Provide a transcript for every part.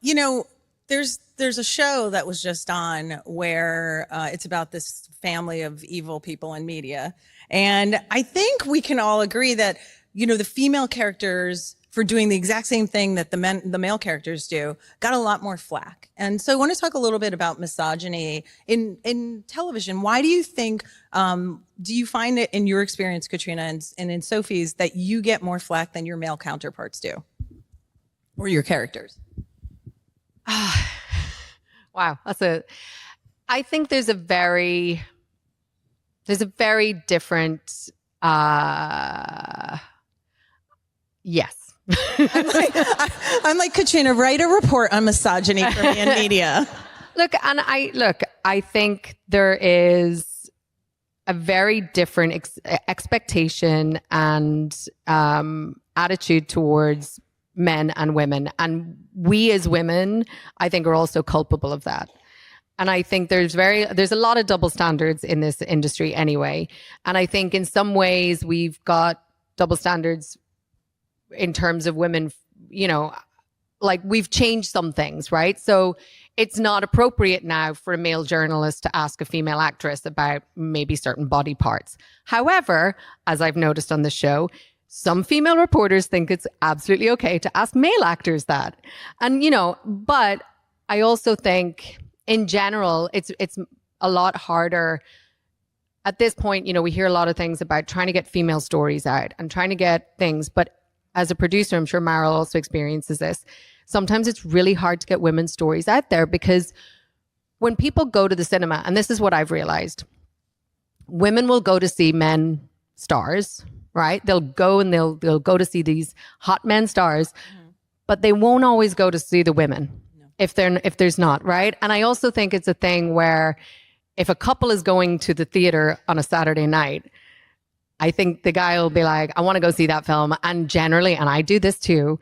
You know, there's a show that was just on where it's about this family of evil people in media, and I think we can all agree that the female characters for doing the exact same thing that the male characters do got a lot more flack. And so I want to talk a little bit about misogyny in television. Why do you think? Do you find it in your experience, Caitríona, and in Sophie's, that you get more flack than your male counterparts do, or your characters? Wow, I think there's a very different. Yes. I'm like, Caitríona, write a report on misogyny for me in media. I think there is a very different expectation and attitude towards men and women. And we as women, I think, are also culpable of that. And I think there's a lot of double standards in this industry anyway. And I think in some ways we've got double standards in terms of women, like we've changed some things, right? So it's not appropriate now for a male journalist to ask a female actress about maybe certain body parts. However, as I've noticed on the show, some female reporters think it's absolutely okay to ask male actors that. And, but I also think in general, it's a lot harder at this point. We hear a lot of things about trying to get female stories out and trying to get things, but as a producer, I'm sure Meryl also experiences this. Sometimes it's really hard to get women's stories out there because when people go to the cinema, and this is what I've realized, women will go to see men stars, right? They'll go and they'll go to see these hot men stars, but they won't always go to see the women if there's not, right? And I also think it's a thing where if a couple is going to the theater on a Saturday night, I think the guy will be like, I want to go see that film. And generally, and I do this too,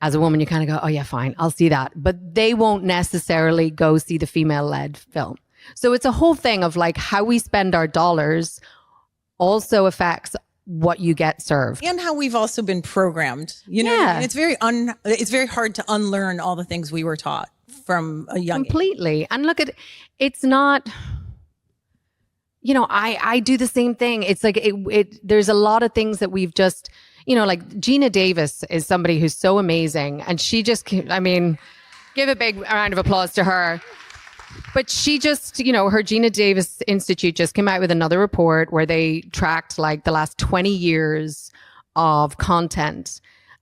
as a woman, you kind of go, oh yeah, fine, I'll see that. But they won't necessarily go see the female-led film. So it's a whole thing of like how we spend our dollars also affects what you get served. And how we've also been programmed. And it's very hard to unlearn all the things we were taught from a young age. Completely. And look it's not... I do the same thing. It's like there's a lot of things that we've just, like Gina Davis is somebody who's so amazing. And she just, give a big round of applause to her. But she just, her Gina Davis Institute just came out with another report where they tracked like the last 20 years of content.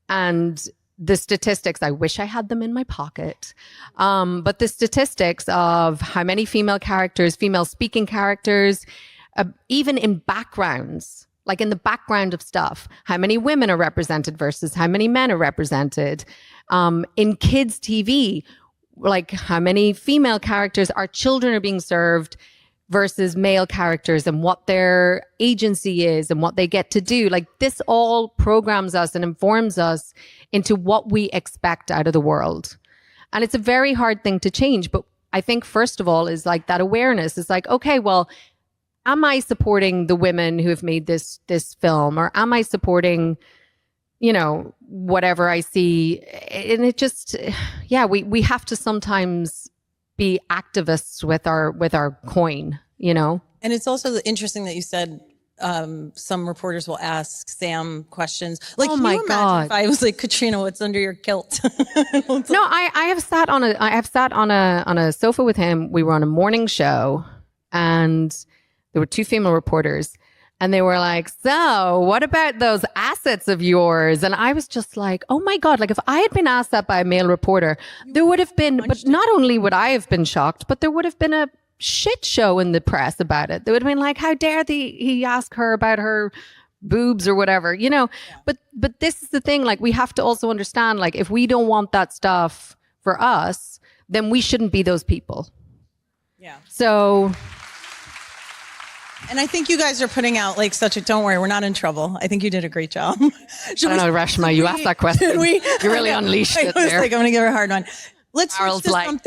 And the statistics, I wish I had them in my pocket. But the statistics of how many female characters, female speaking characters, even in backgrounds, like in the background of stuff, how many women are represented versus how many men are represented. In kids' TV, like how many female characters, our children are being served versus male characters and what their agency is and what they get to do. Like this all programs us and informs us into what we expect out of the world. And it's a very hard thing to change. But I think first of all is like that awareness is like, okay, well, am I supporting the women who have made this film, or am I supporting, whatever I see? And it just, we have to sometimes be activists with our coin, And it's also interesting that you said some reporters will ask Sam questions. Like, oh my God, if I was like, Caitríona, what's under your kilt? No, I have sat on a sofa with him. We were on a morning show, and there were two female reporters. And they were like, so what about those assets of yours? And I was just like, oh my God, like if I had been asked that by a male reporter, there would have been, but not only would I have been shocked, but there would have been a shit show in the press about it. They would have been like, how dare he ask her about her boobs or whatever, Yeah. But this is the thing, like we have to also understand, like if we don't want that stuff for us, then we shouldn't be those people. Yeah. So... And I think you guys are putting out like don't worry, we're not in trouble. I think you did a great job. I don't know, Reshma, you asked that question. You really unleashed it there. I'm going to give her a hard one. Let's Carol's switch to something.